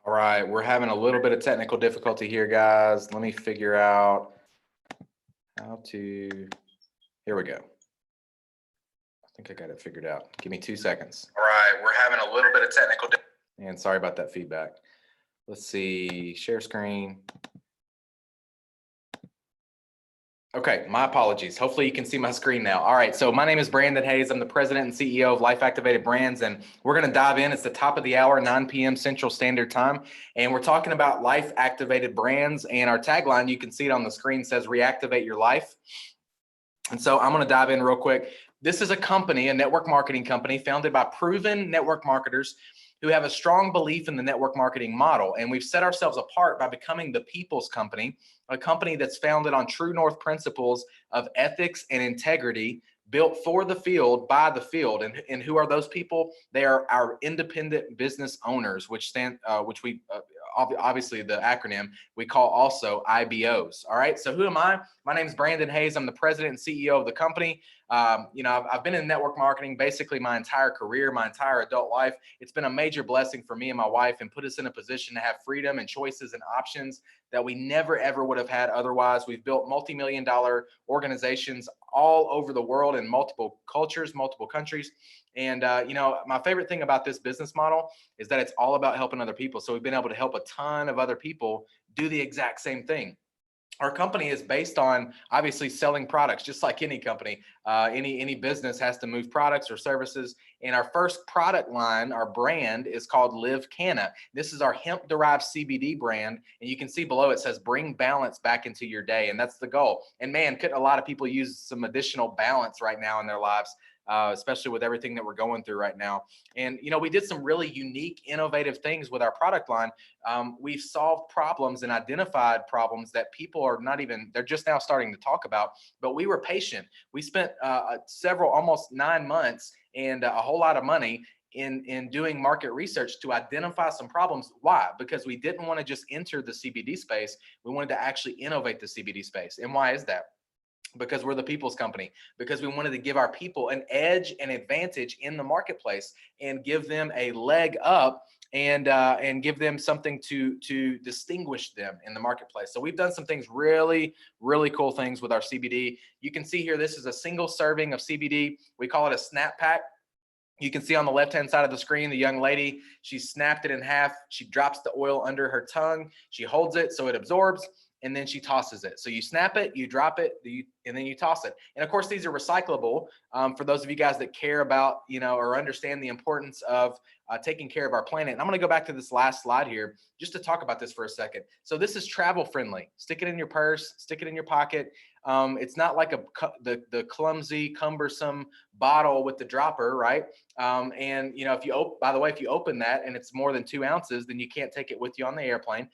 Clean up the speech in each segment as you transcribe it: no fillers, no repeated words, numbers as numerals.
All right, we're having a little bit of technical difficulty here, guys. Let me figure out how to, here we go. I think I got it figured out. Give me 2 seconds. All right, we're having a little bit of technical and sorry about that feedback. Let's see, share screen. Okay, my apologies. Hopefully you can see my screen now. All right, so my name is Brandon Hayes. I'm the president and CEO of Life Activated Brands, and we're gonna dive in. It's the top of the hour, 9 p.m. Central Standard Time, and we're talking about Life Activated Brands, and our tagline, you can see it on the screen, says reactivate your life. And so I'm gonna dive in real quick. This is a company, a network marketing company founded by proven network marketers who have a strong belief in the network marketing model. And we've set ourselves apart by becoming the people's company, a company that's founded on true north principles of ethics and integrity, built for the field, by the field. And who are those people? They are our independent business owners, which we obviously the acronym we call also IBOs. All right. So who am I? My name is Brandon Hayes. I'm the president and CEO of the company. I've been in network marketing basically my entire career, my entire adult life. It's been a major blessing for me and my wife and put us in a position to have freedom and choices and options that we never, ever would have had otherwise. We've built multi-million-dollar organizations all over the world in multiple cultures, multiple countries. And, my favorite thing about this business model is that it's all about helping other people. So we've been able to help a ton of other people do the exact same thing. Our company is based on obviously selling products, just like any company. Any business has to move products or services. And our first product line, our brand, is called Live Canna. This is our hemp-derived CBD brand, and you can see below it says "Bring balance back into your day," and that's the goal. And man, couldn't a lot of people use some additional balance right now in their lives? Especially with everything that we're going through right now. And we did some really unique, innovative things with our product line. We've solved problems and identified problems that people are not even, they're just now starting to talk about, but we were patient. We spent almost 9 months and a whole lot of money in doing market research to identify some problems. Why? Because we didn't want to just enter the CBD space. We wanted to actually innovate the CBD space. And why is that? Because we're the people's company, because we wanted to give our people an edge and advantage in the marketplace and give them a leg up and give them something to distinguish them in the marketplace. So we've done some things really, really cool things with our CBD. You can see here, this is a single serving of CBD. We call it a snap pack. You can see on the left-hand side of the screen, the young lady, she snapped it in half. She drops the oil under her tongue. She holds it so it absorbs, and then she tosses it. So you snap it, you drop it, and then you toss it. And of course, these are recyclable. For those of you guys that care about, or understand the importance of taking care of our planet. And I'm going to go back to this last slide here just to talk about this for a second. So this is travel friendly. Stick it in your purse, stick it in your pocket. It's not like the clumsy, cumbersome bottle with the dropper, right? And if you by the way, if you open that and it's more than 2 ounces, then you can't take it with you on the airplane.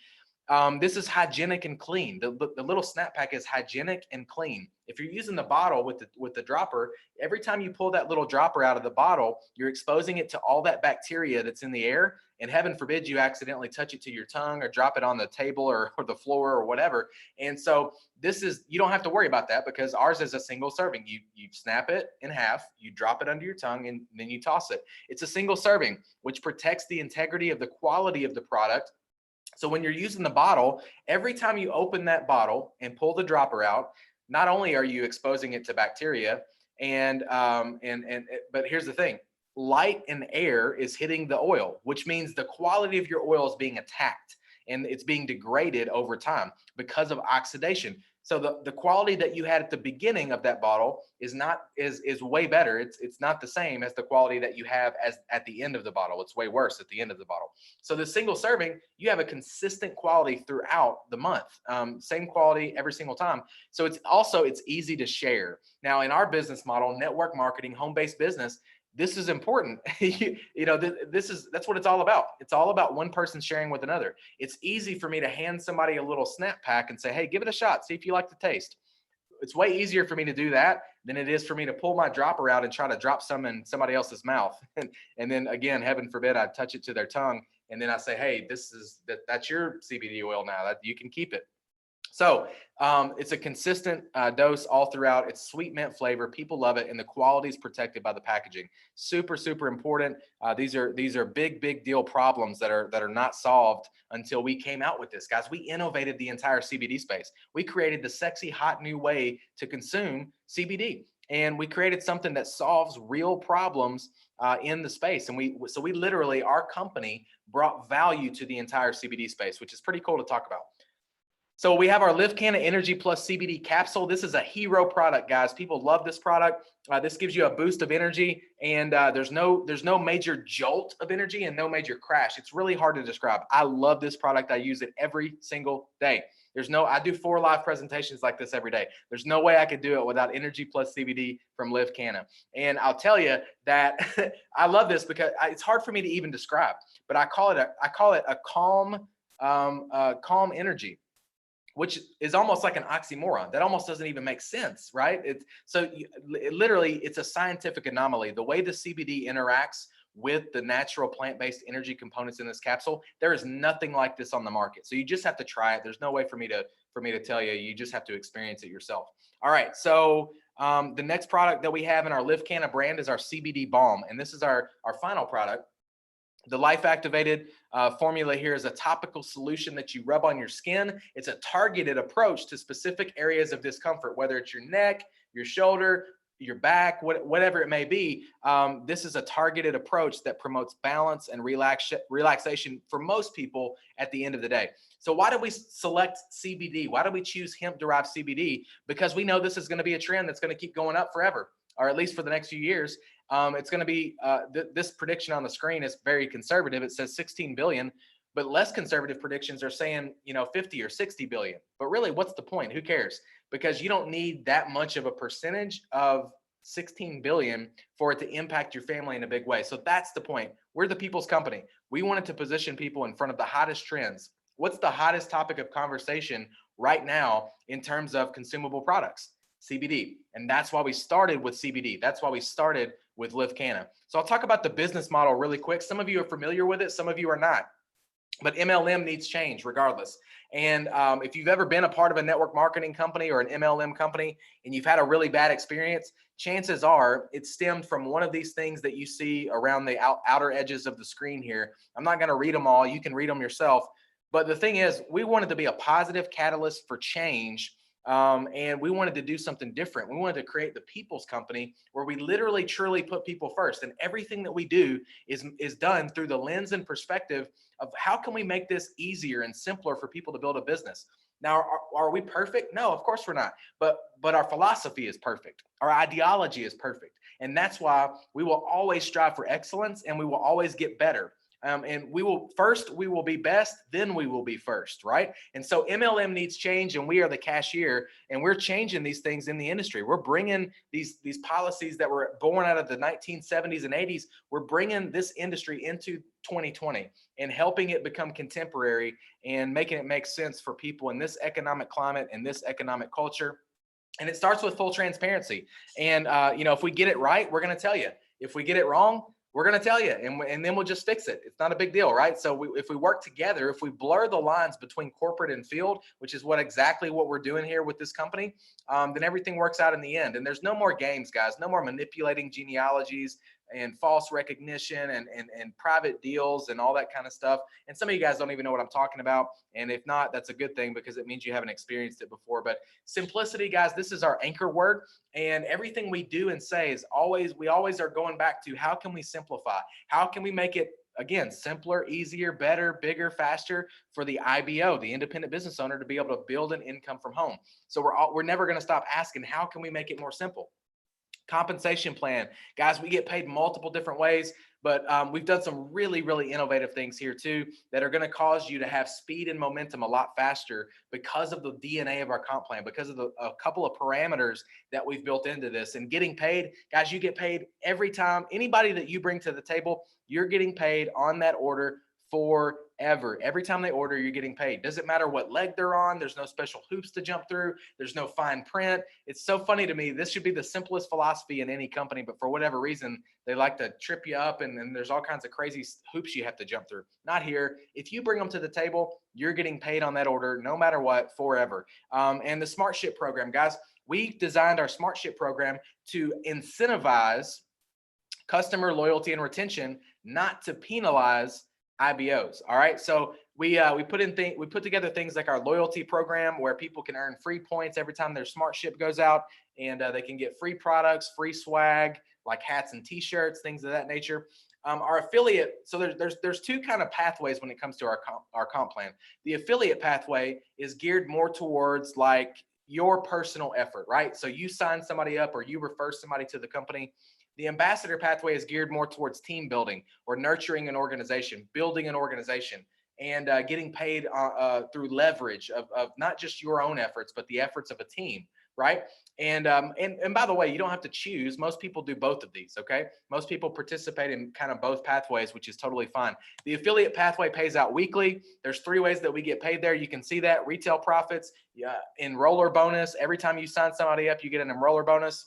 This is hygienic and clean. The little snap pack is hygienic and clean. If you're using the bottle with the dropper, every time you pull that little dropper out of the bottle, you're exposing it to all that bacteria that's in the air. And heaven forbid you accidentally touch it to your tongue or drop it on the table or the floor or whatever. And so you don't have to worry about that because ours is a single serving. You snap it in half, you drop it under your tongue, and then you toss it. It's a single serving, which protects the integrity of the quality of the product. So when you're using the bottle, every time you open that bottle and pull the dropper out, not only are you exposing it to bacteria, but here's the thing: light and air is hitting the oil, which means the quality of your oil is being attacked and it's being degraded over time because of oxidation. So the quality that you had at the beginning of that bottle is way better. It's not the same as the quality that you have as at the end of the bottle. It's way worse at the end of the bottle. So the single serving, you have a consistent quality throughout the month, same quality every single time. So it's easy to share. Now in our business model, network marketing, home-based business, this is important. That's what it's all about. It's all about one person sharing with another. It's easy for me to hand somebody a little snap pack and say, hey, give it a shot. See if you like the taste. It's way easier for me to do that than it is for me to pull my dropper out and try to drop some in somebody else's mouth. And then again, heaven forbid, I touch it to their tongue. And then I say, hey, that's your CBD oil now, that you can keep it. So it's a consistent dose all throughout. It's sweet mint flavor. People love it, and the quality is protected by the packaging. Super, super important. These are big deal problems that are not solved until we came out with this, guys. We innovated the entire CBD space. We created the sexy, hot new way to consume CBD, and we created something that solves real problems in the space. And we literally, our company brought value to the entire CBD space, which is pretty cool to talk about. So we have our Live Canna Energy Plus CBD capsule. This is a hero product, guys. People love this product. This gives you a boost of energy, and there's no major jolt of energy and no major crash. It's really hard to describe. I love this product. I use it every single day. I do 4 live presentations like this every day. There's no way I could do it without Energy Plus CBD from Live Canna. And I'll tell you that I love this because it's hard for me to even describe, but I call it a calm, calm energy, which is almost like an oxymoron. That almost doesn't even make sense, right? Literally, it's a scientific anomaly. The way the CBD interacts with the natural plant-based energy components in this capsule, there is nothing like this on the market. So you just have to try it. There's no way for me to tell you. You just have to experience it yourself. All right. So the next product that we have in our Live Canna brand is our CBD balm, and this is our final product. The Life Activated formula here is a topical solution that you rub on your skin. It's a targeted approach to specific areas of discomfort, whether it's your neck, your shoulder, your back, whatever it may be. This is a targeted approach that promotes balance and relaxation for most people at the end of the day. So why do we select CBD? Why do we choose hemp-derived CBD? Because we know this is going to be a trend that's going to keep going up forever, or at least for the next few years. It's going to be this prediction on the screen is very conservative. It says 16 billion, but less conservative predictions are saying 50 or 60 billion. But really, what's the point? Who cares? Because you don't need that much of a percentage of 16 billion for it to impact your family in a big way. So that's the point. We're the people's company. We wanted to position people in front of the hottest trends. What's the hottest topic of conversation right now in terms of consumable products? CBD. And that's why we started with CBD. That's why we started with Live Canna. So I'll talk about the business model really quick. Some of you are familiar with it, some of you are not. But MLM needs change regardless. And if you've ever been a part of a network marketing company or an MLM company and you've had a really bad experience, chances are it stemmed from one of these things that you see around the outer edges of the screen here. I'm not going to read them all. You can read them yourself. But the thing is, we wanted to be a positive catalyst for change. And we wanted to do something different. We wanted to create the people's company where we literally truly put people first. And everything that we do is done through the lens and perspective of how can we make this easier and simpler for people to build a business. Now, are we perfect? No, of course we're not. But our philosophy is perfect. Our ideology is perfect. And that's why we will always strive for excellence and we will always get better. And we will be best, then we will be first, right? And so MLM needs change, and we are the cashier, and we're changing these things in the industry. We're bringing these policies that were born out of the 1970s and 80s. We're bringing this industry into 2020 and helping it become contemporary and making it make sense for people in this economic climate and this economic culture. And it starts with full transparency. And if we get it right, we're going to tell you. If we get it wrong, we're going to tell you, and then we'll just fix it. It's not a big deal, right? So if we work together, if we blur the lines between corporate and field, which is exactly what we're doing here with this company, then everything works out in the end. And there's no more games, guys. No more manipulating genealogies and false recognition and private deals and all that kind of stuff. And some of you guys don't even know what I'm talking about. And if not, that's a good thing because it means you haven't experienced it before. But simplicity, guys, this is our anchor word. And everything we do and say is we always are going back to how can we simplify? How can we make it, again, simpler, easier, better, bigger, faster for the IBO, the independent business owner, to be able to build an income from home. So we're never going to stop asking, how can we make it more simple? Compensation plan, guys, we get paid multiple different ways, but we've done some really, really innovative things here too that are going to cause you to have speed and momentum a lot faster because of the DNA of our comp plan, because of a couple of parameters that we've built into this. And getting paid, guys, you get paid every time. Anybody that you bring to the table, you're getting paid on that order for ever. Every time they order, you're getting paid. Doesn't matter what leg they're on. There's no special hoops to jump through. There's no fine print. It's so funny to me. This should be the simplest philosophy in any company, but for whatever reason, they like to trip you up, and there's all kinds of crazy hoops you have to jump through. Not here. If you bring them to the table, you're getting paid on that order no matter what, forever. And the Smart Ship program, guys, we designed our Smart Ship program to incentivize customer loyalty and retention, not to penalize IBOs. All right. So we put together things like our loyalty program where people can earn free points every time their Smart Ship goes out, and they can get free products, free swag like hats and t-shirts, things of that nature. Our affiliate, so there's two kind of pathways when it comes to our comp plan. The affiliate pathway is geared more towards like your personal effort, right? So you sign somebody up or you refer somebody to the company. The ambassador pathway is geared more towards team building or nurturing an organization, building an organization, and getting paid through leverage of not just your own efforts, but the efforts of a team, right? And by the way, you don't have to choose. Most people do both of these, okay? Most people participate in kind of both pathways, which is totally fine. The affiliate pathway pays out weekly. There's 3 ways that we get paid there. You can see that: retail profits, enroller bonus. Every time you sign somebody up, you get an enroller bonus.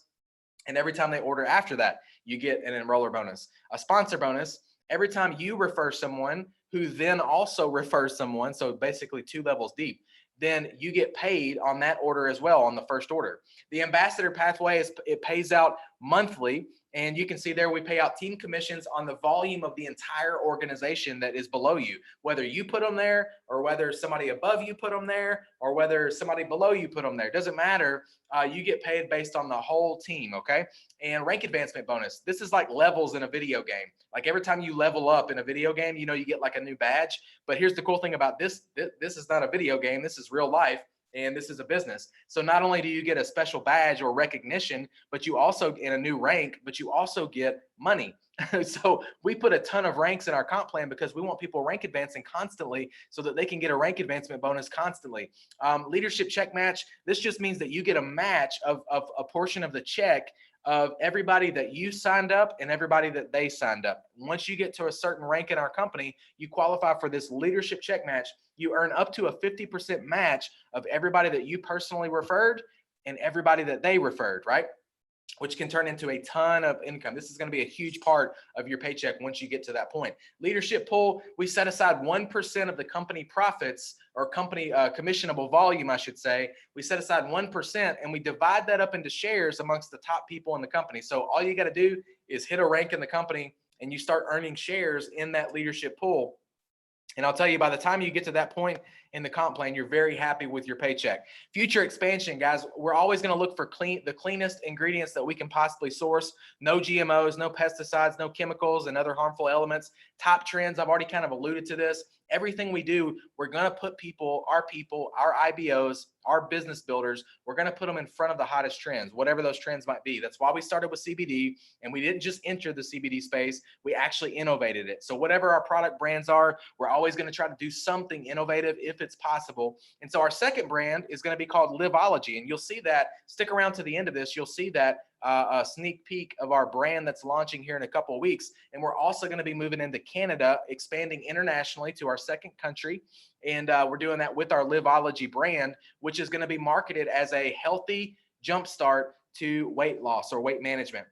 And every time they order after that, you get an enroller bonus. A sponsor bonus, every time you refer someone who then also refers someone, so basically 2 levels deep, then you get paid on that order as well on the first order. The ambassador pathway it pays out monthly, and you can see there we pay out team commissions on the volume of the entire organization that is below you, whether you put them there or whether somebody above you put them there or whether somebody below you put them there. It doesn't matter. You get paid based on the whole team, okay? And rank advancement bonus. This is like levels in a video game. Like every time you level up in a video game, you know, you get like a new badge. But here's the cool thing about this. This is not a video game. This is real life. And this is a business. So not only do you get a special badge or recognition, but you also in a new rank, but you also get money. So we put a ton of ranks in our comp plan because we want people rank advancing constantly so that they can get a rank advancement bonus constantly. Leadership check match. This just means that you get a match of a portion of the check of everybody that you signed up and everybody that they signed up. Once you get to a certain rank in our company, you qualify for this leadership check match. You earn up to a 50% match of everybody that you personally referred and everybody that they referred, right? Which can turn into a ton of income. This is going to be a huge part of your paycheck once you get to that point. Leadership pool, we set aside 1% of the company profits or company commissionable volume, I should say. We set aside 1% and we divide that up into shares amongst the top people in the company. So all you got to do is hit a rank in the company and you start earning shares in that leadership pool. And I'll tell you, by the time you get to that point in the comp plan, you're very happy with your paycheck. Future expansion, guys, we're always going to look for the cleanest ingredients that we can possibly source. No GMOs, no pesticides, no chemicals and other harmful elements. Top trends, I've already kind of alluded to this. Everything we do, we're going to put our IBOs, our business builders, we're going to put them in front of the hottest trends, whatever those trends might be. That's why we started with CBD, and we didn't just enter the CBD space, we actually innovated it. So whatever our product brands are, we're always going to try to do something innovative if it's possible. And so our second brand is going to be called Liveology, and you'll see that, stick around to the end of this, you'll see that a sneak peek of our brand that's launching here in a couple of weeks. And we're also going to be moving into Canada, expanding internationally to our second country. And we're doing that with our Liveology brand, which is going to be marketed as a healthy jumpstart to weight loss or weight management.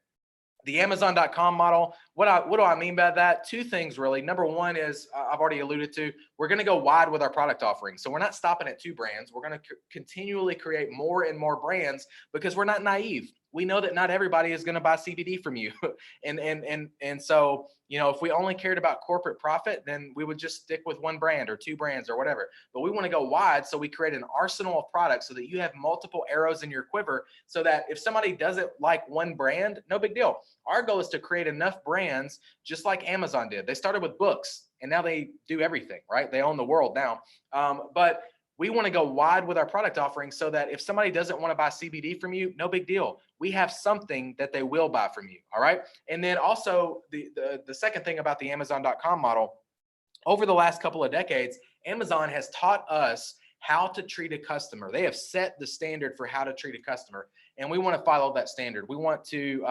The Amazon.com model, what do I mean by that? 2 things really. Number one is I've already alluded to, we're going to go wide with our product offering. So we're not stopping at 2 brands. We're going to continually create more and more brands because we're not naive. We know that not everybody is going to buy CBD from you. and so, you know, if we only cared about corporate profit, then we would just stick with 1 brand or 2 brands or whatever. But we want to go wide. So we create an arsenal of products so that you have multiple arrows in your quiver so that if somebody doesn't like 1 brand, no big deal. Our goal is to create enough brands just like Amazon did. They started with books and now they do everything, right? They own the world now. But we want to go wide with our product offering so that if somebody doesn't want to buy CBD from you, no big deal. We have something that they will buy from you. All right. And then also the second thing about the Amazon.com model, over the last couple of decades, Amazon has taught us how to treat a customer. They have set the standard for how to treat a customer. and we want to follow that standard. We want to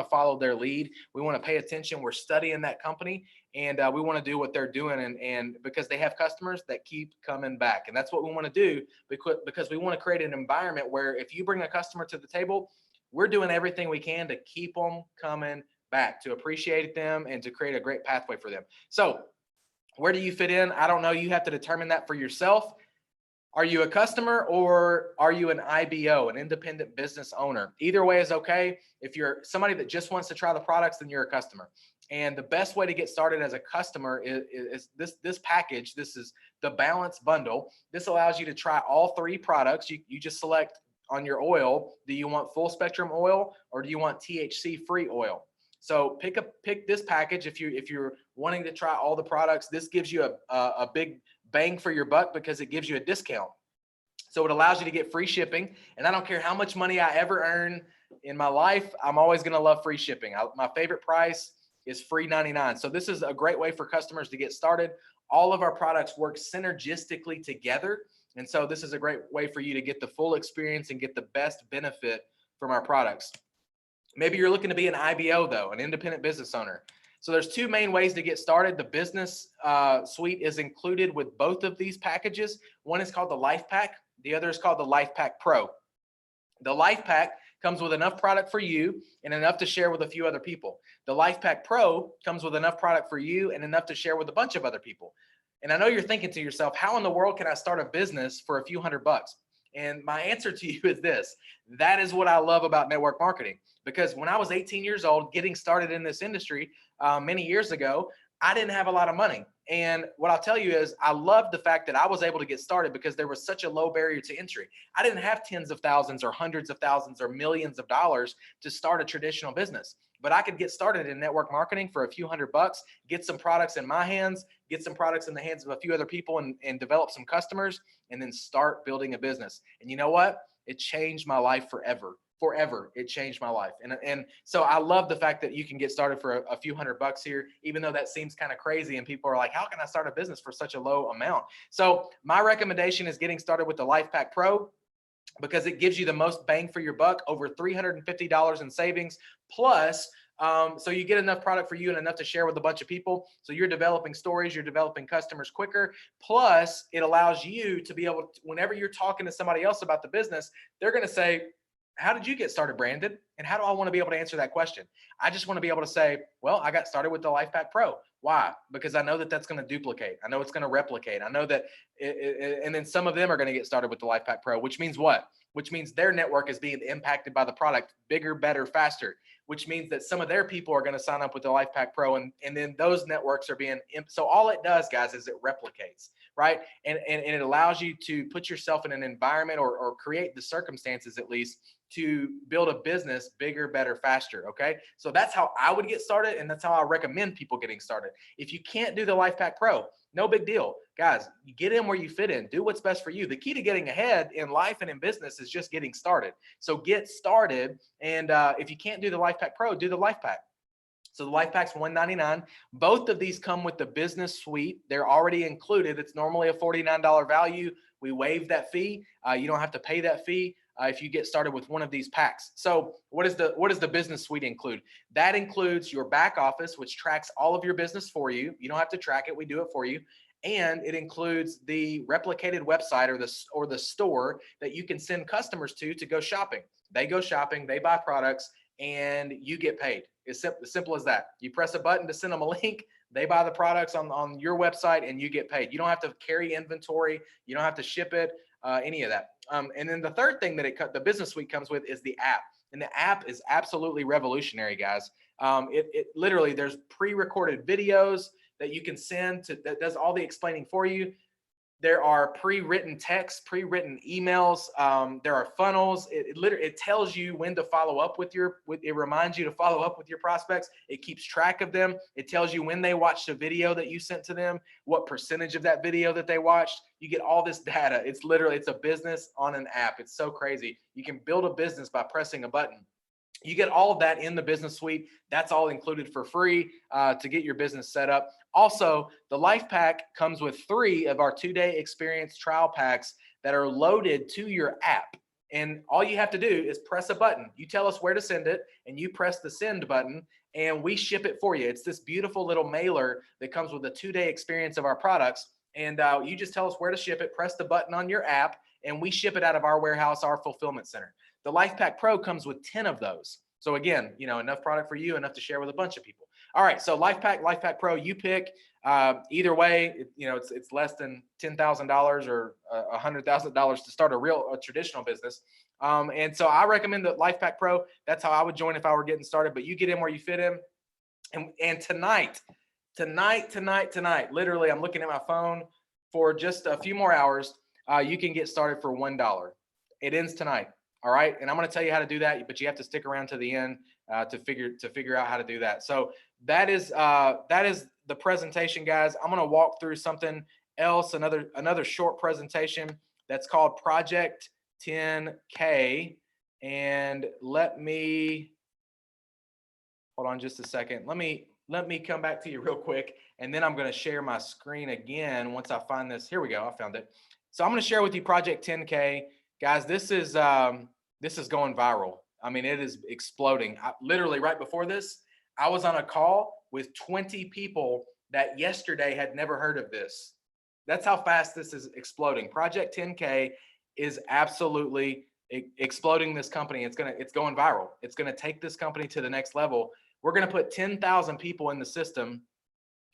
follow their lead. We want to pay attention. We're studying that company, and we want to do what they're doing, and because they have customers that keep coming back, and that's what we want to do, because we want to create an environment where if you bring a customer to the table, we're doing everything we can to keep them coming back, to appreciate them, and to create a great pathway for them. So where do you fit in? I don't know. You have to determine that for yourself. Are you a customer, or are you an IBO, an independent business owner? Either way is okay. If you're somebody that just wants to try the products, then you're a customer. And the best way to get started as a customer is this package. This is the Balance Bundle. This allows you to try all 3 products. You just select on your oil. Do you want full spectrum oil, or do you want THC free oil? So pick this package if you're wanting to try all the products. This gives you a big bang for your buck because it gives you a discount. So it allows you to get free shipping. And I don't care how much money I ever earn in my life, I'm always going to love free shipping. My favorite price is free 99. So this is a great way for customers to get started. All of our products work synergistically together. And so this is a great way for you to get the full experience and get the best benefit from our products. Maybe you're looking to be an IBO though, an independent business owner. So there's 2 main ways to get started. The business suite is included with both of these packages. One is called the Life Pack. The other is called the Life Pack Pro. The Life Pack comes with enough product for you and enough to share with a few other people. The Life Pack Pro comes with enough product for you and enough to share with a bunch of other people. And I know you're thinking to yourself, how in the world can I start a business for a few $100? And my answer to you is this: that is what I love about network marketing. Because when I was 18 years old, getting started in this industry many years ago, I didn't have a lot of money. And what I'll tell you is I loved the fact that I was able to get started because there was such a low barrier to entry. I didn't have tens of thousands or hundreds of thousands or millions of dollars to start a traditional business. But I could get started in network marketing for a few $100, get some products in my hands, get some products in the hands of a few other people, and develop some customers, and then start building a business. And you know what? It changed my life forever. Forever. It changed my life. And so I love the fact that you can get started for a few $100 here, even though that seems kind of crazy. And people are like, how can I start a business for such a low amount? So my recommendation is getting started with the Life Pack Pro, because it gives you the most bang for your buck, over $350 in savings, plus so you get enough product for you and enough to share with a bunch of people. So you're developing stories, you're developing customers quicker. Plus it allows you to be able to, whenever you're talking to somebody else about the business, they're going to say, how did you get started, Brandon? And how do I want to be able to answer that question? I just want to be able to say, well, I got started with the Life Pack Pro. Why? Because I know that that's going to duplicate. I know it's going to replicate. I know that, and then some of them are going to get started with the Life Pack Pro, which means what? Which means their network is being impacted by the product bigger, better, faster, which means that some of their people are going to sign up with the Life Pack Pro, and then those networks are being, so all it does, guys, is it replicates, right? And it allows you to put yourself in an environment or create the circumstances, at least, to build a business bigger, better, faster. Okay. So that's how I would get started. And that's how I recommend people getting started. If you can't do the Life Pack Pro, no big deal, guys, you get in where you fit in, do what's best for you. The key to getting ahead in life and in business is just getting started. So get started. And if you can't do the Life Pack Pro, do the Life Pack. So the Life Pack's $199. Both of these come with the business suite. They're already included. It's normally a $49 value. We waive that fee. You don't have to pay that fee if you get started with one of these packs. So what does the business suite include? That includes your back office, which tracks all of your business for you. You don't have to track it. We do it for you. And it includes the replicated website or the store that you can send customers to go shopping. They go shopping, they buy products, and you get paid. It's simple as that. You press a button to send them a link, they buy the products on your website, and you get paid. You don't have to carry inventory. You don't have to ship it, any of that. And then the third thing that the business suite comes with is the app. And the app is absolutely revolutionary, guys. It literally, there's pre-recorded videos that you can send that does all the explaining for you. There are pre-written texts, pre-written emails. There are funnels. It tells you when to follow up it reminds you to follow up with your prospects. It keeps track of them. It tells you when they watched a video that you sent to them, what percentage of that video that they watched. You get all this data. It's a business on an app. It's so crazy. You can build a business by pressing a button. You get all of that in the business suite. That's all included for free to get your business set up. Also, the Life Pack comes with 3 of our 2-day experience trial packs that are loaded to your app. And all you have to do is press a button. You tell us where to send it, and you press the send button, and we ship it for you. It's this beautiful little mailer that comes with a 2-day experience of our products. And you just tell us where to ship it, press the button on your app, and we ship it out of our warehouse, our fulfillment center. The LifePack Pro comes with 10 of those. So again, enough product for you, enough to share with a bunch of people. All right, so LifePack Pro, you pick. Either way, it's less than $10,000 or $100,000 to start a traditional business. And so I recommend the LifePack Pro. That's how I would join if I were getting started. But you get in where you fit in. And tonight, literally, I'm looking at my phone for just a few more hours. You can get started for $1. It ends tonight. All right. And I'm going to tell you how to do that, but you have to stick around to the end to figure out how to do that. So that is the presentation, guys. I'm going to walk through something else, another short presentation that's called Project 10K. And let me hold on just a second. Let me come back to you real quick, and then I'm going to share my screen again once I find this. Here we go. I found it. So I'm going to share with you Project 10K. Guys, this is going viral. I mean, it is exploding. Literally right before this, I was on a call with 20 people that yesterday had never heard of this. That's how fast this is exploding. Project 10K is absolutely exploding this company. It's going viral. It's going to take this company to the next level. We're going to put 10,000 people in the system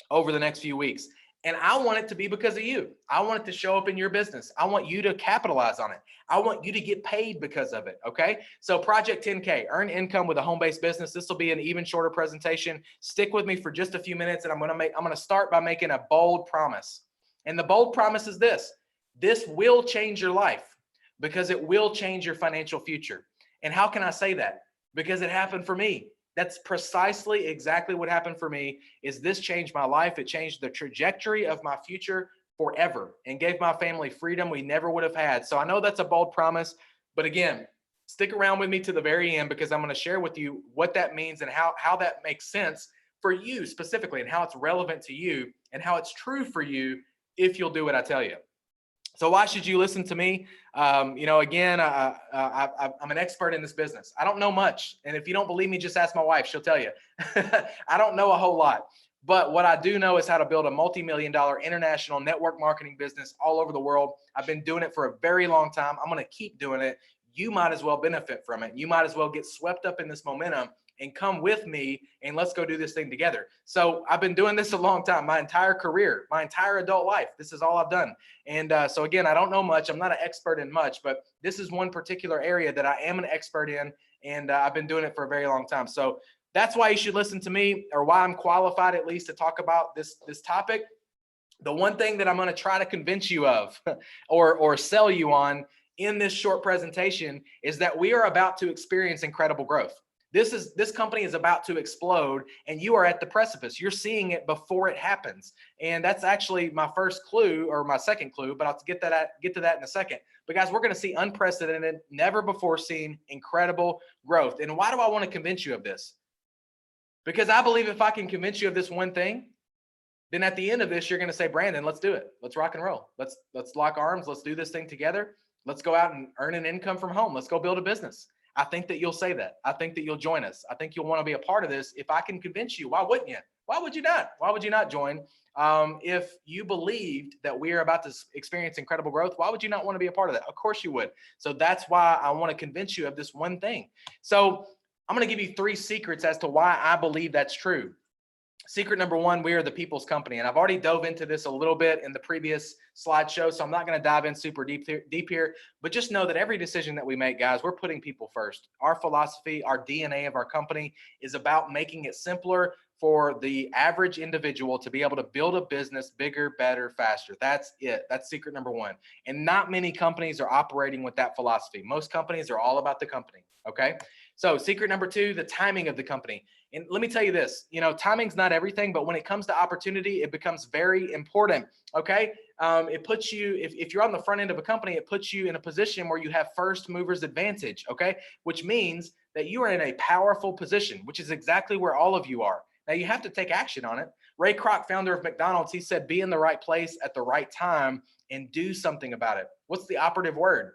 over the next few weeks. And I want it to be because of you. I want it to show up in your business. I want you to capitalize on it. I want you to get paid because of it. Okay. So Project 10K, earn income with a home-based business. This will be an even shorter presentation. Stick with me for just a few minutes, and I'm going to start by making a bold promise. And the bold promise is this: this will change your life, because it will change your financial future. And how can I say that? Because it happened for me. That's precisely exactly what happened for me. Is this changed my life. It changed the trajectory of my future forever and gave my family freedom we never would have had. So I know that's a bold promise, but again, stick around with me to the very end, because I'm going to share with you what that means and how that makes sense for you specifically, and how it's relevant to you, and how it's true for you if you'll do what I tell you. So why should you listen to me? Again, I'm an expert in this business. I don't know much. And if you don't believe me, just ask my wife. She'll tell you. I don't know a whole lot. But what I do know is how to build a multi-million-dollar international network marketing business all over the world. I've been doing it for a very long time. I'm going to keep doing it. You might as well benefit from it. You might as well get swept up in this momentum and come with me, and let's go do this thing together. So I've been doing this a long time, my entire career, my entire adult life. This is all I've done. And so again, I don't know much. I'm not an expert in much, but this is one particular area that I am an expert in, and I've been doing it for a very long time. So that's why you should listen to me, or why I'm qualified at least to talk about this topic. The one thing that I'm going to try to convince you of or sell you on in this short presentation is that we are about to experience incredible growth. This company is about to explode, and you are at the precipice. You're seeing it before it happens. And that's actually my first clue, or my second clue, but I'll get to that in a second. But guys, we're going to see unprecedented, never before seen incredible growth. And why do I want to convince you of this? Because I believe if I can convince you of this one thing, then at the end of this, you're going to say, Brandon, let's do it. Let's rock and roll. Let's lock arms. Let's do this thing together. Let's go out and earn an income from home. Let's go build a business. I think that you'll say that. I think that you'll join us. I think you'll want to be a part of this. If I can convince you, why wouldn't you? Why would you not? Why would you not join? If you believed that we are about to experience incredible growth, why would you not want to be a part of that? Of course you would. So that's why I want to convince you of this one thing. So I'm going to give you 3 secrets as to why I believe that's true. Secret number 1, we are the people's company. And I've already dove into this a little bit in the previous slideshow, so I'm not going to dive in super deep here, but just know that every decision that we make, guys, we're putting people first. Our philosophy, our DNA of our company is about making it simpler for the average individual to be able to build a business bigger, better, faster. That's it. That's secret number 1. And not many companies are operating with that philosophy. Most companies are all about the company. Okay. So secret number 2, the timing of the company. And let me tell you this, timing's not everything, but when it comes to opportunity, it becomes very important. Okay. It puts you, if you're on the front end of a company, it puts you in a position where you have first movers advantage. Okay. Which means that you are in a powerful position, which is exactly where all of you are. Now you have to take action on it. Ray Kroc, founder of McDonald's, he said, be in the right place at the right time and do something about it. What's the operative word?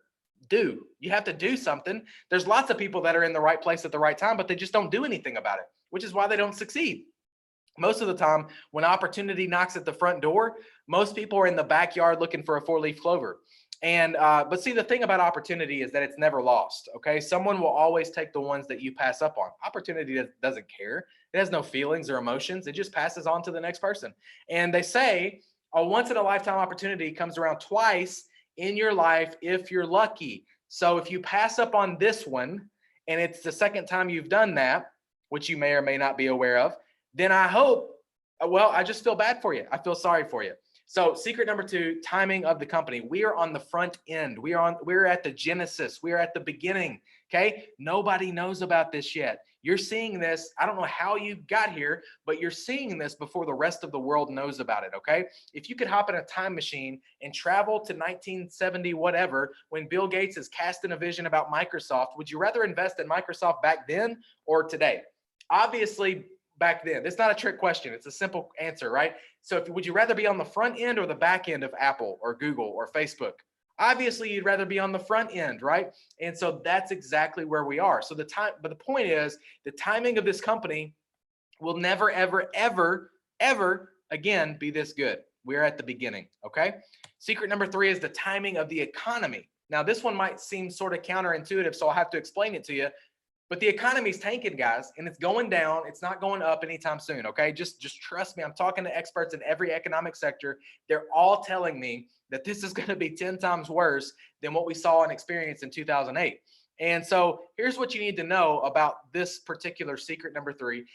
You have to do something. There's lots of people that are in the right place at the right time, but they just don't do anything about it, which is why they don't succeed. Most of the time, when opportunity knocks at the front door, most people are in the backyard looking for a four-leaf clover. And but see, the thing about opportunity is that it's never lost. Okay, someone will always take the ones that you pass up on. Opportunity doesn't care. It has no feelings or emotions. It just passes on to the next person. And they say a once in a lifetime opportunity comes around twice in your life if you're lucky. So if you pass up on this one, and it's the second time you've done that, which you may or may not be aware of, then I hope, well, I just feel bad for you. I feel sorry for you. So secret number 2, timing of the company. We are on the front end. We're at the genesis. We are at the beginning. Okay. Nobody knows about this yet. You're seeing this. I don't know how you got here, but you're seeing this before the rest of the world knows about it. Okay. If you could hop in a time machine and travel to 1970, whatever, when Bill Gates is casting a vision about Microsoft, would you rather invest in Microsoft back then or today? Obviously, back then. It's not a trick question. It's a simple answer, right? So would you rather be on the front end or the back end of Apple or Google or Facebook? Obviously, you'd rather be on the front end, right? And so that's exactly where we are. So but the point is, the timing of this company will never, ever, ever, ever again be this good. We're at the beginning, okay? Secret number 3 is the timing of the economy. Now, this one might seem sort of counterintuitive, so I'll have to explain it to you. But the economy's tanking, guys, and it's going down. It's not going up anytime soon, okay? Just trust me. I'm talking to experts in every economic sector. They're all telling me that this is going to be 10 times worse than what we saw and experienced in 2008. And so here's what you need to know about this particular secret number 3,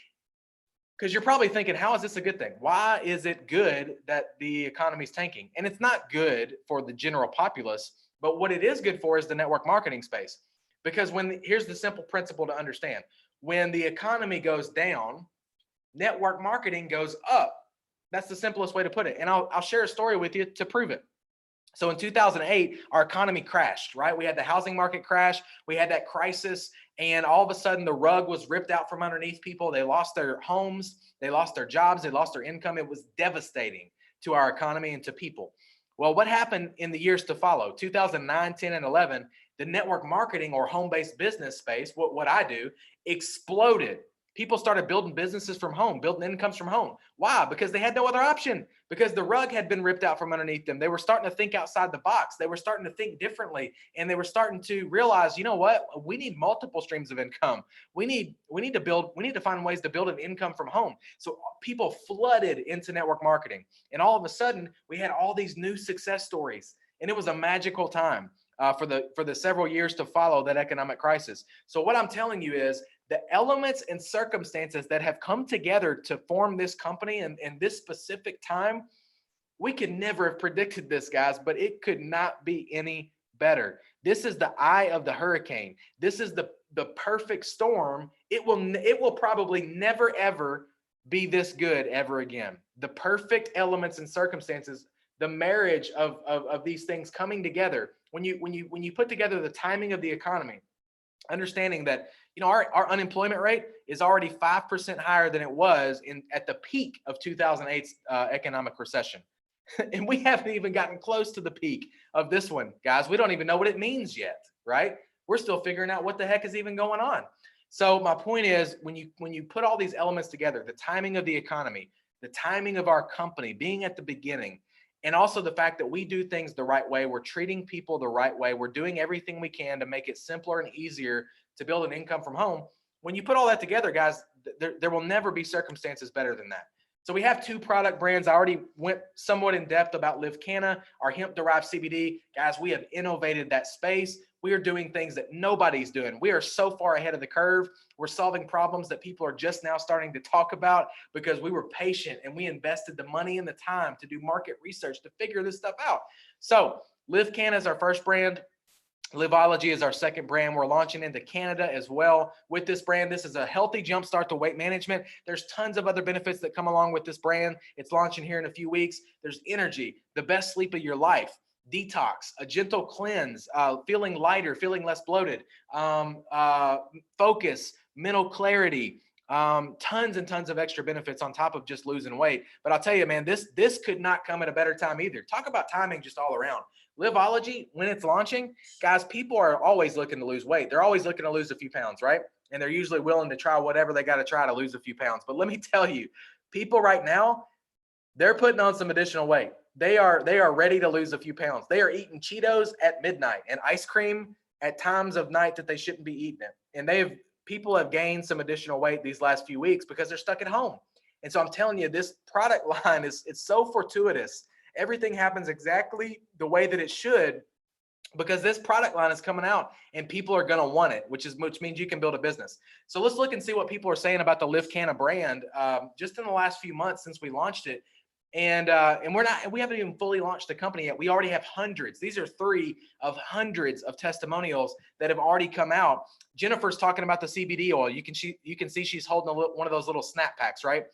because you're probably thinking, how is this a good thing? Why is it good that the economy's tanking? And it's not good for the general populace, but what it is good for is the network marketing space. Because here's the simple principle to understand. When the economy goes down, network marketing goes up. That's the simplest way to put it. And I'll share a story with you to prove it. So in 2008, our economy crashed, right? We had the housing market crash. We had that crisis. And all of a sudden, the rug was ripped out from underneath people. They lost their homes. They lost their jobs. They lost their income. It was devastating to our economy and to people. Well, what happened in the years to follow? 2009, 10, and 11, the network marketing or home-based business space, what I do, exploded. People started building businesses from home, building incomes from home. Why? Because they had no other option, because the rug had been ripped out from underneath them. They were starting to think outside the box. They were starting to think differently, and they were starting to realize, you know what? We need multiple streams of income. We need to find ways to build an income from home. So people flooded into network marketing, and all of a sudden we had all these new success stories, and it was a magical time for the several years to follow that economic crisis. So what I'm telling you is the elements and circumstances that have come together to form this company and this specific time, we could never have predicted this, guys, but it could not be any better. This is the eye of the hurricane. This is the perfect storm. It will probably never, ever be this good ever again. The perfect elements and circumstances, the marriage of these things coming together. When you put together the timing of the economy, understanding that, you know, our unemployment rate is already 5% higher than it was at the peak of 2008's economic recession. And we haven't even gotten close to the peak of this one, guys. We don't even know what it means yet, right? We're still figuring out what the heck is even going on. So my point is, when you put all these elements together, the timing of the economy, the timing of our company being at the beginning, and also the fact that we do things the right way, we're treating people the right way, we're doing everything we can to make it simpler and easier to build an income from home. When you put all that together, guys, there will never be circumstances better than that. So we have 2 product brands. I already went somewhat in depth about Live Canna, our hemp-derived CBD. Guys, we have innovated that space. We are doing things that nobody's doing. We are so far ahead of the curve. We're solving problems that people are just now starting to talk about because we were patient and we invested the money and the time to do market research to figure this stuff out. So Live Canna is our first brand. Liveology is our second brand. We're launching into Canada as well with this brand. This is a healthy jumpstart to weight management. There's tons of other benefits that come along with this brand. It's launching here in a few weeks. There's energy, the best sleep of your life, detox, a gentle cleanse, feeling lighter, feeling less bloated, focus, mental clarity, tons and tons of extra benefits on top of just losing weight. But I'll tell you, man, this could not come at a better time either. Talk about timing just all around. Liveology, when it's launching, guys, people are always looking to lose weight. They're always looking to lose a few pounds, right? And they're usually willing to try whatever they got to try to lose a few pounds. But let me tell you, people right now, they're putting on some additional weight. They are ready to lose a few pounds. They are eating Cheetos at midnight and ice cream at times of night that they shouldn't be eating it. And people have gained some additional weight these last few weeks because they're stuck at home. And so I'm telling you, this product line it's so fortuitous. Everything happens exactly the way that it should because this product line is coming out and people are going to want it, which means you can build a business. So let's look and see what people are saying about the Live Canna brand just in the last few months since we launched it. And we haven't even fully launched the company yet. We already have hundreds. These are 3 of hundreds of testimonials that have already come out. Jennifer's talking about the CBD oil. You can see she's holding one of those little snap packs, right?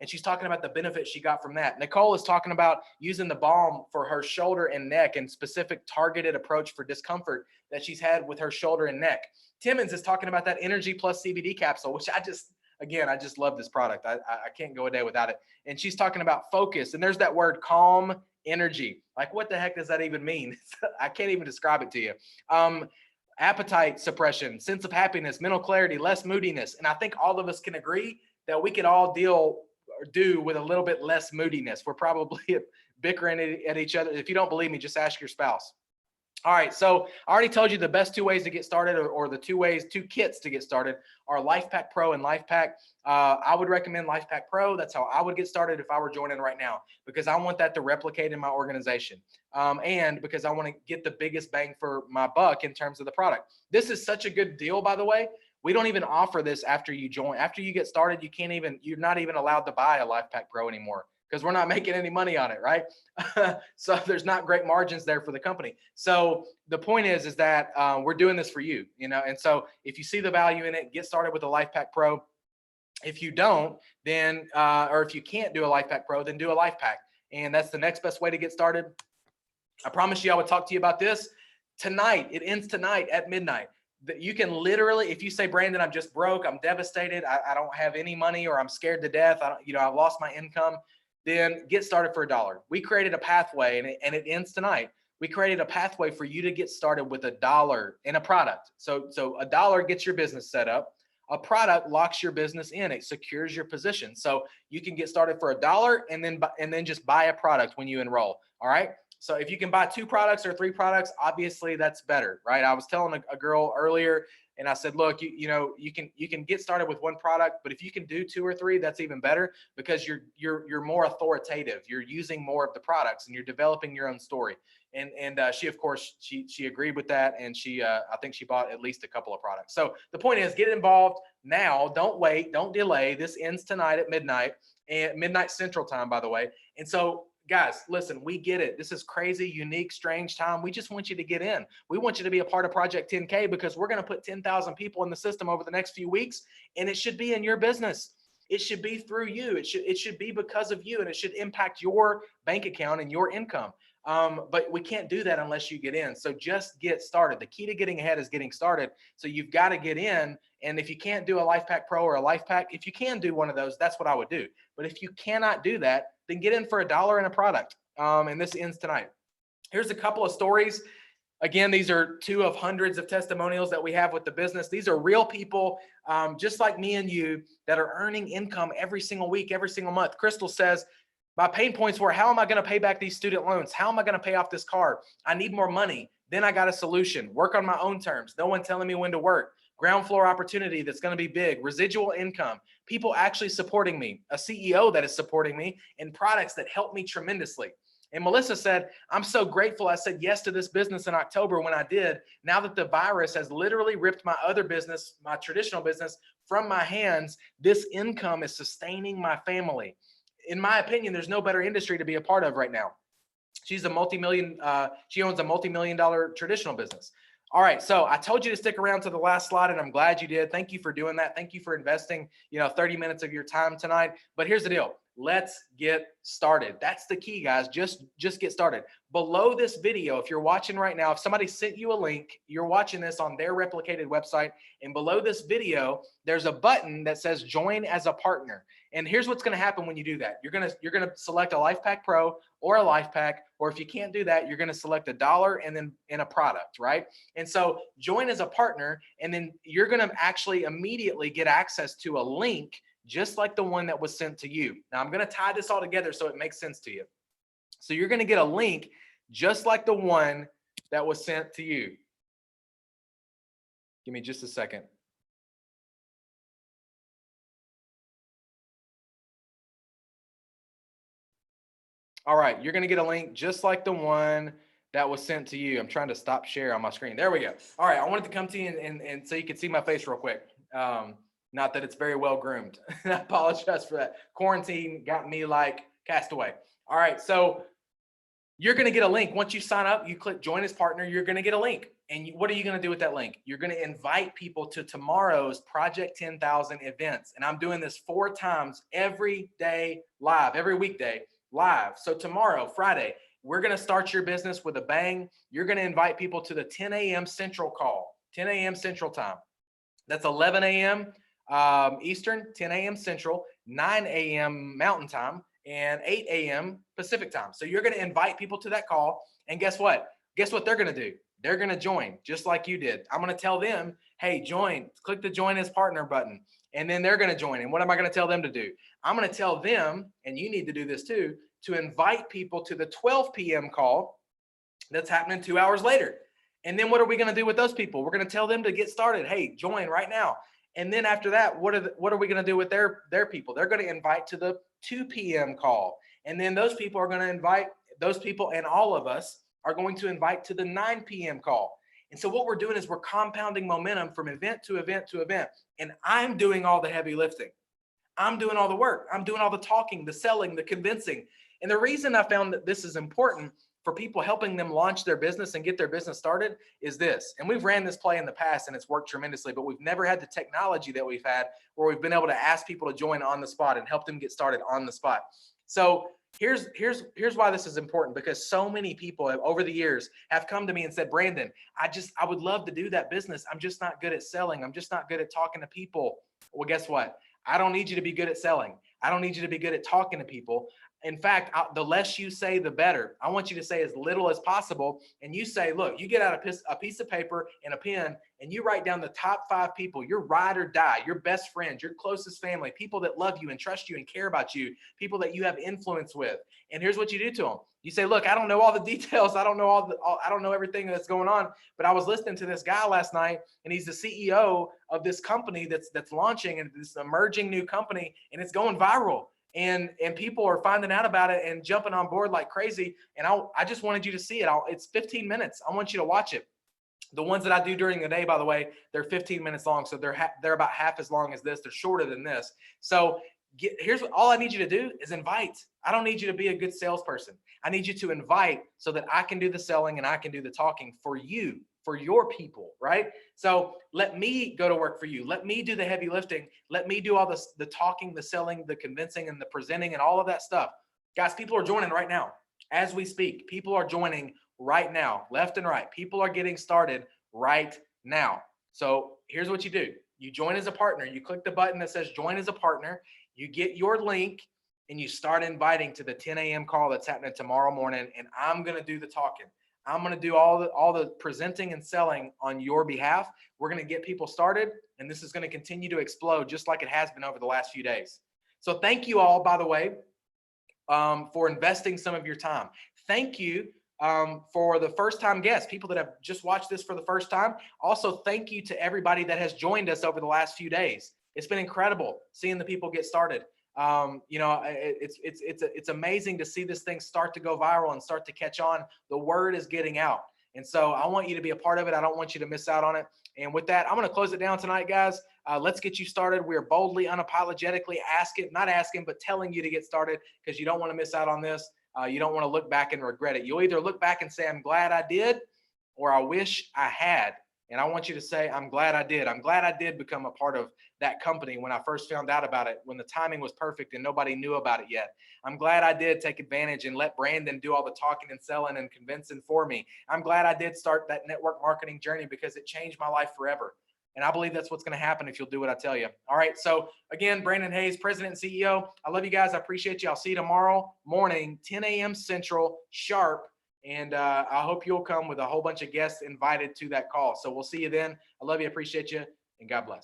And she's talking about the benefits she got from that. Nicole is talking about using the balm for her shoulder and neck and specific targeted approach for discomfort that she's had with her shoulder and neck. Timmons is talking about that Energy Plus CBD capsule, which I just love this product. I can't go a day without it. And she's talking about focus. And there's that word calm energy. Like, what the heck does that even mean? I can't even describe it to you. Appetite suppression, sense of happiness, mental clarity, less moodiness. And I think all of us can agree that we could all do with a little bit less moodiness. We're probably bickering at each other. If you don't believe me, just ask your spouse. All right, so I already told you the best 2 ways to get started, or the 2 kits to get started are LifePak Pro and LifePak. I would recommend LifePak Pro. That's how I would get started if I were joining right now, because I want that to replicate in my organization, and because I want to get the biggest bang for my buck in terms of the product. This is such a good deal, by the way. We don't even offer this after you join. After you get started, you're not even allowed to buy a LifePak Pro anymore because we're not making any money on it, right? So there's not great margins there for the company. So the point is that we're doing this for you, and so if you see the value in it, get started with a LifePak Pro. If you don't, then, or if you can't do a LifePak Pro, then do a LifePak. And that's the next best way to get started. I promise you I would talk to you about this tonight. It ends tonight at midnight. You can literally, if you say, Brandon, I'm just broke, I'm devastated, I don't have any money, or I'm scared to death, I've lost my income, then get started for $1. We created a pathway, and it ends tonight. We created a pathway for you to get started with $1 in a product. So $1 gets your business set up. A product locks your business in. It secures your position. So you can get started for $1 and then just buy a product when you enroll. All right. So if you can buy 2 products or 3 products, obviously that's better, right? I was telling a girl earlier, and I said, look, you can get started with 1 product, but if you can do 2 or 3, that's even better, because you're more authoritative. You're using more of the products and you're developing your own story. And she, of course, she agreed with that, and I think she bought at least a couple of products. So the point is, get involved now. Don't wait. Don't delay. This ends tonight at midnight, and midnight Central Time, by the way. And so, guys, listen, we get it. This is crazy, unique, strange time. We just want you to get in. We want you to be a part of Project 10K, because we're going to put 10,000 people in the system over the next few weeks, and it should be in your business. It should be through you. It should be because of you, and it should impact your bank account and your income. But we can't do that unless you get in. So just get started. The key to getting ahead is getting started. So you've got to get in. And if you can't do a LifePak Pro or a LifePak, if you can do one of those, that's what I would do. But if you cannot do that, then get in for $1 in a product. And this ends tonight. Here's a couple of stories. Again, these are 2 of hundreds of testimonials that we have with the business. These are real people, just like me and you, that are earning income every single week, every single month. Crystal says, my pain points were, how am I going to pay back these student loans? How am I going to pay off this car? I need more money. Then I got a solution. Work on my own terms. No one telling me when to work. Ground floor opportunity that's going to be big. Residual income. People actually supporting me. A CEO that is supporting me. And products that help me tremendously. And Melissa said, I'm so grateful I said yes to this business in October when I did. Now that the virus has literally ripped my other business, my traditional business, from my hands, this income is sustaining my family. In my opinion, there's no better industry to be a part of right now. She owns a multi-million-dollar traditional business. All right, so I told you to stick around to the last slide, and I'm glad you did. Thank you for doing that. Thank you for investing, 30 minutes of your time tonight. But here's the deal. Let's get started. That's the key, guys. Just get started. Below this video, if you're watching right now, if somebody sent you a link, you're watching this on their replicated website, and below this video, there's a button that says join as a partner. And here's what's going to happen when you do that. You're going to select a Life Pack Pro or a Life Pack, or if you can't do that, you're going to select $1 and then in a product, right? And so join as a partner, and then you're going to actually immediately get access to a link just like the one that was sent to you. Now I'm going to tie this all together so it makes sense to you. So you're going to get a link just like the one that was sent to you. Give me just a second. All right, you're going to get a link just like the one that was sent to you. I'm trying to stop share on my screen. There we go. All right, I wanted to come to you and so you could see my face real quick. Not that it's very well groomed. I apologize for that. Quarantine got me like castaway. All right, so you're going to get a link. Once you sign up, you click join as partner, you're going to get a link. And what are you going to do with that link? You're going to invite people to tomorrow's Project 10,000 events. And I'm doing this 4 times every day live, every weekday live. So tomorrow, Friday, we're going to start your business with a bang. You're going to invite people to the 10 a.m. Central call, 10 a.m. Central time. That's 11 a.m. Eastern, 10 a.m. Central, 9 a.m. Mountain time, and 8 a.m. Pacific time. So you're going to invite people to that call. And guess what? Guess what they're going to do? They're going to join just like you did. I'm going to tell them, hey, join, click the join as partner button. And then they're going to join. And what am I going to tell them to do? I'm going to tell them, and you need to do this too, to invite people to the 12 p.m. call that's happening 2 hours later. And then what are we going to do with those people? We're going to tell them to get started. Hey, join right now. And then after that, what are we going to do with their people? They're going to invite to the 2 p.m. call. And then those people are going to invite those people, and all of us are going to invite to the 9 p.m. call. And so what we're doing is we're compounding momentum from event to event to event. And I'm doing all the heavy lifting. I'm doing all the work. I'm doing all the talking, the selling, the convincing. And the reason I found that this is important for people, helping them launch their business and get their business started, is this. And we've ran this play in the past and it's worked tremendously, but we've never had the technology that we've had where we've been able to ask people to join on the spot and help them get started on the spot. So here's why this is important, because so many people over the years have come to me and said, Brandon, I would love to do that business. I'm just not good at selling. I'm just not good at talking to people. Well, guess what? I don't need you to be good at selling. I don't need you to be good at talking to people. In fact, the less you say, the better. I want you to say as little as possible. And you say, look, you get out a piece of paper and a pen and you write down the top 5 people, your ride or die, your best friends, your closest family, people that love you and trust you and care about you, people that you have influence with. And here's what you do to them. You say, look, I don't know all the details. I don't know everything that's going on, but I was listening to this guy last night and he's the CEO of this company that's launching, and this emerging new company, and it's going viral. And people are finding out about it and jumping on board like crazy. And I just wanted you to see it. It's 15 minutes. I want you to watch it. The ones that I do during the day, by the way, they're 15 minutes long. So they're about half as long as this. They're shorter than this. So here's what all I need you to do is invite. I don't need you to be a good salesperson. I need you to invite so that I can do the selling and I can do the talking for you, for your people, right? So let me go to work for you. Let me do the heavy lifting. Let me do all the talking, the selling, the convincing, and the presenting, and all of that stuff. Guys, people are joining right now. As we speak, people are joining right now, left and right. People are getting started right now. So here's what you do. You join as a partner. You click the button that says join as a partner. You get your link and you start inviting to the 10 a.m. call that's happening tomorrow morning. And I'm going to do the talking. I'm going to do all the presenting and selling on your behalf. We're going to get people started, and this is going to continue to explode just like it has been over the last few days. So thank you all, by the way, for investing some of your time. Thank you for the first-time guests, people that have just watched this for the first time. Also, thank you to everybody that has joined us over the last few days. It's been incredible seeing the people get started. It's amazing to see this thing start to go viral and start to catch on. The word is getting out. And so I want you to be a part of it. I don't want you to miss out on it. And with that, I'm going to close it down tonight, guys. Let's get you started. We're boldly, unapologetically not asking, but telling you to get started, because you don't want to miss out on this. You don't want to look back and regret it. You'll either look back and say, I'm glad I did, or I wish I had. And I want you to say, I'm glad I did. I'm glad I did become a part of that company when I first found out about it, when the timing was perfect and nobody knew about it yet. I'm glad I did take advantage and let Brandon do all the talking and selling and convincing for me. I'm glad I did start that network marketing journey because it changed my life forever. And I believe that's what's going to happen if you'll do what I tell you. All right. So again, Brandon Hayes, President and CEO. I love you guys. I appreciate you. I'll see you tomorrow morning, 10 a.m. Central, sharp. And I hope you'll come with a whole bunch of guests invited to that call. So we'll see you then. I love you. Appreciate you. And God bless.